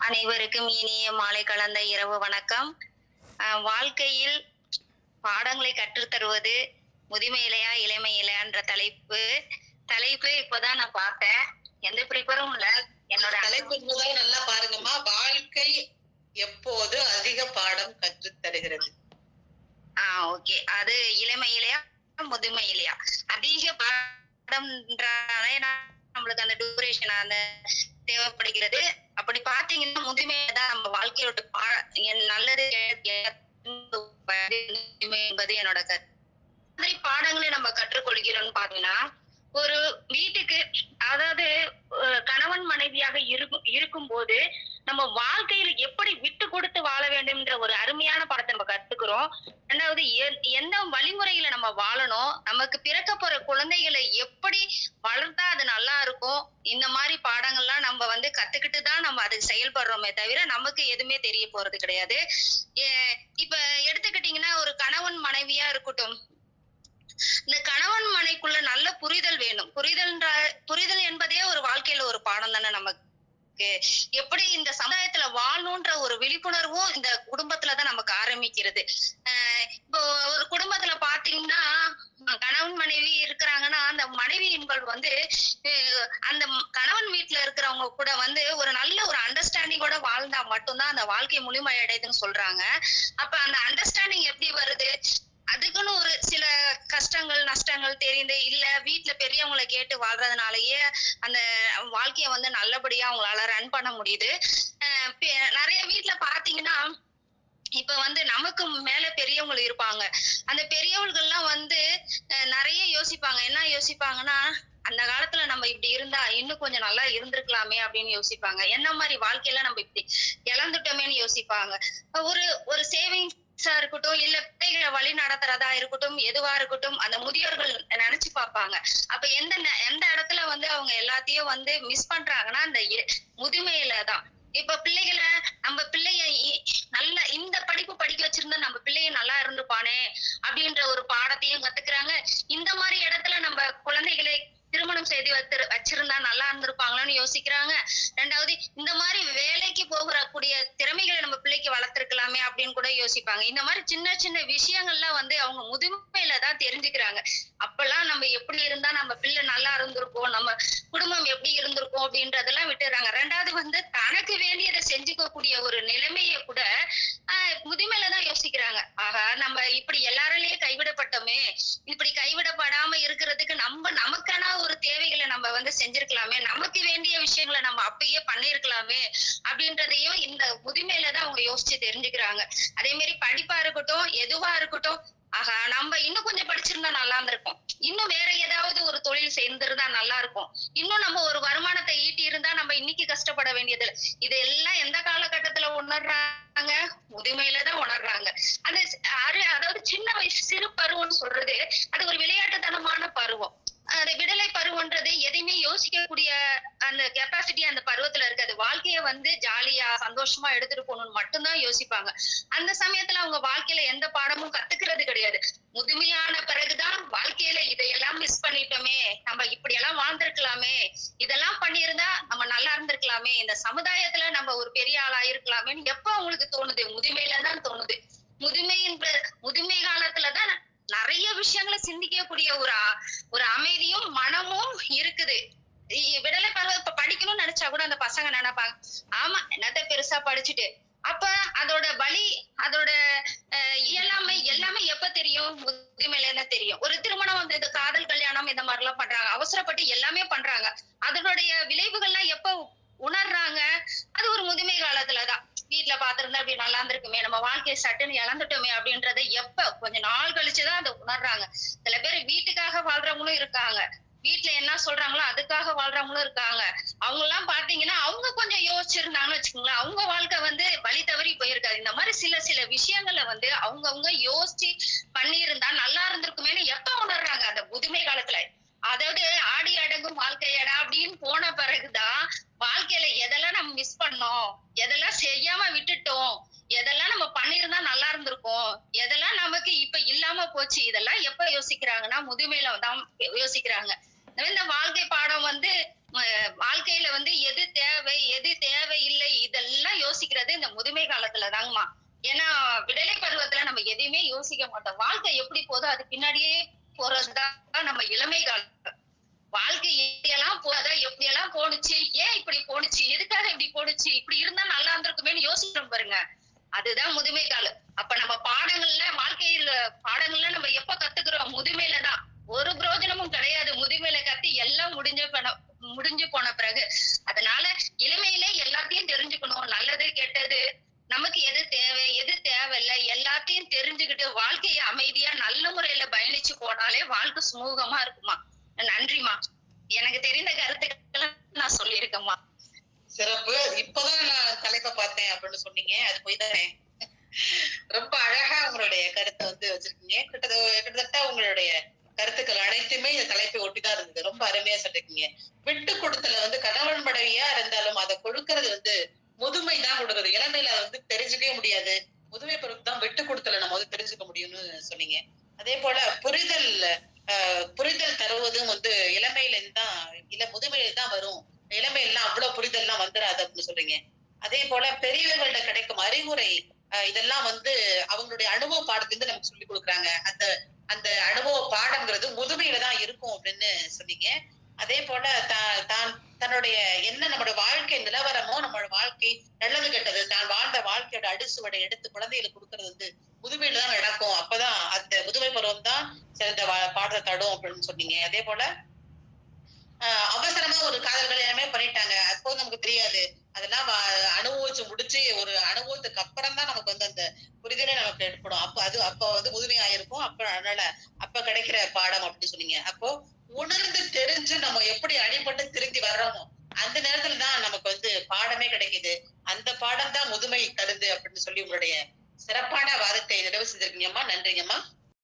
அனைவருக்கும் இனிய மாலை கலந்த இரவு வணக்கம். வாழ்க்கையில் பாடங்களை கற்றுத்தருவது முதுமையிலையா இளமையிலையான்ற தலைப்பு இப்பதான் நான் பார்த்தேன். எந்த ப்ரிப்பரும் இல்ல. என்னோட தலைப்பு நல்லா பாருங்கம்மா. வாழ்க்கை எப்போது அதிக பாடம் கற்றுத் தருகிறது? ஓகே. அது இளமையிலையா முதுமையிலையா? அதிக பாடம்ன்றாலே நம்மளுக்கு அந்த டியூரேஷன் அந்த தேவைப்படுகிறது. அப்படி பாத்தீங்கன்னா முதுமைதான் நம்ம வாழ்க்கையோட நல்லது என்பது என்னோட கருத்து. மாதிரி பாடங்களை நம்ம கற்றுக்கொள்கிறோம்னு பாத்தீங்கன்னா, ஒரு வீட்டுக்கு அதாவது கணவன் மனைவியாக இருக்கும் போது நம்ம வாழ்க்கையில எப்படி விட்டு கொடுத்து வாழ வேண்டும் என்ற ஒரு அருமையான பாடத்தை நம்ம கத்துக்கிறோம். ரெண்டாவது எந்த வழிமுறையில நம்ம வாழணும், நமக்கு பிறக்க போற குழந்தைகளை எப்படி வளர்த்தா அது நல்லா இருக்கும், இந்த மாதிரி பாடங்கள்லாம் நம்ம கத்துக்கிட்டு தான் நம்ம அதை செயல்படுறோமே தவிர நமக்கு எதுவுமே தெரிய போறது கிடையாது. இப்ப எடுத்துக்கிட்டீங்கன்னா ஒரு கணவன் மனைவியா இருக்கட்டும், இந்த கணவன் மனைக்குள்ள நல்ல புரிதல் வேணும். புரிதல் என்பதே ஒரு வாழ்க்கையில ஒரு பாடம் தானே நமக்கு. எப்படி இந்த சமுதாயத்துல வாழணும்ன்ற ஒரு விழிப்புணர்வும் இந்த குடும்பத்துலதான் நமக்கு ஆரம்பிக்கிறது. இப்போ ஒரு குடும்பத்துல பாத்தீங்கன்னா கணவன் மனைவி இருக்கிறாங்கன்னா அந்த மனைவி என்பது அந்த கணவன் வீட்டுல இருக்கிறவங்க கூட ஒரு நல்ல ஒரு அண்டர்ஸ்டாண்டிங்கோட வாழ்ந்தா மட்டும்தான் அந்த வாழ்க்கை முழுமையடையுதுன்னு சொல்றாங்க. அப்ப அந்த அண்டர்ஸ்டாண்டிங் எப்படி வருது? அதுக்குன்னு ஒரு சில கஷ்டங்கள் நஷ்டங்கள் தெரிந்து இல்ல வீட்டுல பெரியவங்களை கேட்டு வாழ்றதுனாலயே அந்த வாழ்க்கைய நல்லபடியா அவங்களால ரன் பண்ண முடியுது. நிறைய வீட்டுல பாத்தீங்கன்னா இப்ப நமக்கு மேல பெரியவங்க இருப்பாங்க. அந்த பெரியவர்கள் எல்லாம் நிறைய யோசிப்பாங்க. என்ன யோசிப்பாங்கன்னா, அந்த காலத்துல நம்ம இப்படி இருந்தா இன்னும் கொஞ்சம் நல்லா இருந்திருக்கலாமே அப்படின்னு யோசிப்பாங்க. என்ன மாதிரி வாழ்க்கையில நம்ம இப்படி இழந்துட்டோமேன்னு யோசிப்பாங்க. ஒரு சேவிங்ஸா இருக்கட்டும், இல்ல பிள்ளைகளை வழி நடத்துறதா இருக்கட்டும், எதுவா இருக்கட்டும், அந்த முதியோர்கள் நினைச்சு பார்ப்பாங்க. அப்ப எந்த இடத்துல அவங்க எல்லாத்தையும் மிஸ் பண்றாங்கன்னா அந்த முதுமையில தான். இப்ப பிள்ளைகளை நம்ம பிள்ளைய நல்ல இந்த படிப்பு படிக்க வச்சிருந்தா நம்ம பிள்ளைய நல்லா இருந்துப்பானே அப்படின்ற ஒரு பாடத்தையும் கத்துக்கிறாங்க. இந்த மாதிரி இடத்துல நம்ம குழந்தைகளை திருமணம் செய்து வச்சிருந்தா நல்லா இருந்திருப்பாங்களான்னு யோசிக்கிறாங்க. ரெண்டாவது இந்த மாதிரி வேலைக்கு போகக்கூடிய திறமைகளை நம்ம பிள்ளைக்கு வளர்த்திருக்கலாமே அப்படின்னு கூட யோசிப்பாங்க. இந்த மாதிரி சின்ன சின்ன விஷயங்கள்லாம் அவங்க முதுமையில தான் தெரிஞ்சுக்கிறாங்க. அப்பெல்லாம் நம்ம எப்படி இருந்தா நம்ம பிள்ளை நல்லா இருந்திருக்கோம், நம்ம குடும்பம் எப்படி இருந்திருக்கும் அப்படின்றதெல்லாம் விட்டுறாங்க. ரெண்டாவது தனக்கு வேண்டியதை செஞ்சுக்கக்கூடிய ஒரு நிலைமைய கூட முதுமையில தான் யோசிக்கிறாங்க. ஆகா, நம்ம இப்படி எல்லாராலேயே கைவிடப்பட்டோமே, இப்படி கைவிடப்படாம இருக்கிறதுக்கு நமக்கான ஒரு தேவைகளை நம்ம செஞ்சிருக்கலாமே, நமக்கு வேண்டிய விஷயங்களை நம்ம அப்பயே பண்ணிருக்கலாமே அப்படின்றதையும் இந்த முதுமையில தான் அவங்க யோசிச்சு தெரிஞ்சுக்கிறாங்க. அதே மாதிரி படிப்பா இருக்கட்டும், எதுவா இருக்கட்டும், ஆகா நம்ம இன்னும் கொஞ்சம் படிச்சிருந்தா நல்லா இருந்திருக்கும், இன்னும் வேற ஏதாவது ஒரு தொழில் சேர்ந்திருந்தா நல்லா இருக்கும், இன்னும் நம்ம ஒரு வருமானத்தை ஈட்டி இருந்தா நம்ம இன்னைக்கு கஷ்டப்பட வேண்டியது இல்லை. இதெல்லாம் எந்த காலகட்டத்துல உணர்றாங்க? முதுமையில தான் உணர்றாங்க. அதாவது சின்ன வயசு சிறு பருவம்னு சொல்றது அது ஒரு விளையாட்டுத்தனமான பருவம். அந்த விடலை பருவன்றது எதையுமே யோசிக்கக்கூடிய அந்த கெப்பாசிட்டி அந்த பருவத்துல இருக்காது. வாழ்க்கைய ஜாலியா சந்தோஷமா எடுத்துட்டு போகணும்னு மட்டும்தான் யோசிப்பாங்க. அந்த சமயத்துல அவங்க வாழ்க்கையில எந்த பாடமும் கத்துக்கிறது கிடையாது. முதுமையான பிறகுதான் வாழ்க்கையில இதையெல்லாம் மிஸ் பண்ணிட்டோமே, நம்ம இப்படி எல்லாம் வாழ்ந்திருக்கலாமே, இதெல்லாம் பண்ணியிருந்தா நம்ம நல்லா இருந்திருக்கலாமே, இந்த சமுதாயத்துல நம்ம ஒரு பெரிய ஆளா இருக்கலாமேன்னு எப்ப அவங்களுக்கு தோணுது? முதுமையில தான் தோணுது. முதுமை காலத்துலதான் நிறைய விஷயங்களை சிந்திக்கக்கூடிய ஒரு அமைதியும் மனமும் இருக்குது. விடலை பருவம் இப்ப படிக்கணும்னு நினைச்சா கூட அந்த பசங்க நினைப்பாங்க, ஆமா என்னத்த பெருசா படிச்சுட்டு, அப்ப அதோட வலி அதோட இயலாமை எல்லாமே எப்ப தெரியும்? முதுமையில என்ன தெரியும். ஒரு திருமணம் இந்த காதல் கல்யாணம் இந்த மாதிரி எல்லாம் பண்றாங்க, அவசரப்பட்டு எல்லாமே பண்றாங்க. அதனுடைய விளைவுகள்லாம் எப்ப உணர்றாங்க? அது ஒரு முதுமை காலத்துலதான். வீட்டுல பாத்திருந்தா அப்படி நல்லா இருந்திருக்குமே, நம்ம வாழ்க்கையை சட்டுன்னு இழந்துட்டோமே அப்படின்றத எப்ப கொஞ்ச நாள் கழிச்சுதான் அதை உணர்றாங்க. சில பேர் வீட்டுக்காக வாழ்றவங்களும் இருக்காங்க, வீட்டுல என்ன சொல்றாங்களோ அதுக்காக வாழ்றவங்களும் இருக்காங்க. அவங்க எல்லாம் பாத்தீங்கன்னா அவங்க கொஞ்சம் யோசிச்சிருந்தாங்கன்னு வச்சுக்கோங்களேன், அவங்க வாழ்க்கை வழி தவறி போயிருக்காது. இந்த மாதிரி சில விஷயங்களை அவங்க யோசிச்சு பண்ணியிருந்தா நல்லா இருந்திருக்குமேன்னு எப்ப உணர்றாங்க? அந்த முதுமை காலத்துல. அதாவது ஆடி அடங்கும் வாழ்க்கையடா அப்படின்னு போன பிறகுதான் வாழ்க்கையில எதெல்லாம் நம்ம மிஸ் பண்ணோம், எதெல்லாம் செய்யாம விட்டுட்டோம், எதெல்லாம் நம்ம பண்ணிருந்தா நல்லா இருந்திருக்கும், எதெல்லாம் நமக்கு இப்ப இல்லாம போச்சு, இதெல்லாம் எப்ப யோசிக்கிறாங்கன்னா முதுமையில தான் யோசிக்கிறாங்க. இந்த வாழ்க்கை பாடம் வாழ்க்கையில எது தேவை எது தேவையில்லை இதெல்லாம் எதையுமே யோசிக்க மாட்டோம். வாழ்க்கை எப்படி போதோ அது பின்னாடியே போறதுதான் நம்ம இளமை காலம். வாழ்க்கை எப்படியெல்லாம் போதா எப்படியெல்லாம் போணுச்சு, ஏன் இப்படி போணுச்சு, எதுக்காக இப்படி போணுச்சு, இப்படி இருந்தா நல்லா இருந்திருக்குமேன்னு யோசிக்கிறோம் பாருங்க. அதுதான் முதுமை காலம். அப்ப நம்ம பாடங்கள்ல நம்ம எப்ப கத்துக்கிறோம்? முதுமையில தான். ஒரு பிரயோஜனமும் கிடையாது. முதுமையில கத்து எல்லாம் முடிஞ்சு போன பிறகு. அதனால இளமையிலே எல்லாத்தையும் தெரிஞ்சுக்கணும். நல்லது கெட்டது நமக்கு எது தேவை எது தேவையில்லை எல்லாத்தையும் தெரிஞ்சுக்கிட்டு வாழ்க்கையை அமைதியா நல்ல முறையில பயணிச்சு போனாலே வாழ்க்கை சுமூகமா இருக்குமா. நன்றிமா. எனக்கு தெரிந்த கருத்துக்களை நான் சொல்லியிருக்கேம்மா. சிறப்பு. இப்பதான் நான் தலைப்பை பார்த்தேன் அப்படின்னு சொன்னீங்க. அது போய் தானே. ரொம்ப அழகா உங்களுடைய கருத்தை வந்து வச்சிருக்கீங்க. கிட்டத்தட்ட உங்களுடைய கருத்துக்கள் அனைத்துமே இந்த தலைப்பை ஒட்டிதான் இருந்தது. ரொம்ப அருமையா சொல்லிருக்கீங்க. விட்டு கொடுத்தல வந்து கணவன் மனைவியா இருந்தாலும் அதை கொடுக்கறது வந்து முதுமை தான் கொடுக்குறது. இளமையில வந்து தெரிஞ்சுக்கவே முடியாது. முதுமை பொறுத்து தான் விட்டு கொடுத்தல நம்ம வந்து தெரிஞ்சுக்க முடியும்னு சொன்னீங்க. அதே போல புரிதல் தருவதும் வந்து இளமையில தான் முதுமையில தான் வரும். இளமையெல்லாம் அவ்வளவு புரிதல் எல்லாம் வந்துடாது அப்படின்னு சொல்றீங்க. அதே போல பெரியவர்கள்ட்ட கிடைக்கும் அறிவுரை இதெல்லாம் வந்து அவங்களுடைய அனுபவ பாடத்திலிருந்து நமக்கு சொல்லி கொடுக்குறாங்க. அந்த அனுபவ பாடம்ங்கிறது முதுமையில தான் இருக்கும் அப்படின்னு சொன்னீங்க. அதே போல தன்னுடைய என்ன நம்மளுடைய வாழ்க்கை நிலவரமோ, நம்மளோட வாழ்க்கை நல்லது கெட்டது தான் வாழ்ந்த வாழ்க்கையோட அடிசுவடை எடுத்து குழந்தைகளுக்கு கொடுக்கறது வந்து முதுமையில தான் நடக்கும். அப்பதான் அந்த முதுமை பருவம் தான் சிறந்த பாடத்தை தடும் அப்படின்னு சொன்னீங்க. அதே போல அவசரமா ஒரு காதல் கல்யாணமே பண்ணிட்டாங்க. அப்போ நமக்கு தெரியாது. அதெல்லாம் அனுபவிச்சு முடிச்சு ஒரு அனுபவத்துக்கு அப்புறம் தான் நமக்கு வந்து அந்த புரிதலே நமக்கு ஏற்படும். அப்ப வந்து முதுமை ஆயிருக்கும். அதனால அப்ப கிடைக்கிற பாடம் அப்படின்னு சொன்னீங்க. அப்போ உணர்ந்து தெரிஞ்சு நம்ம எப்படி அடிபட்டு திரும்பி வர்றோமோ அந்த நேரத்துல தான் நமக்கு வந்து பாடமே கிடைக்குது. அந்த பாடம் தான் முதுமை தருது அப்படின்னு சொல்லி உங்களுடைய சிறப்பான வாதத்தை நிறைவு செஞ்சிருக்கீங்கம்மா. நன்றிங்கம்மா.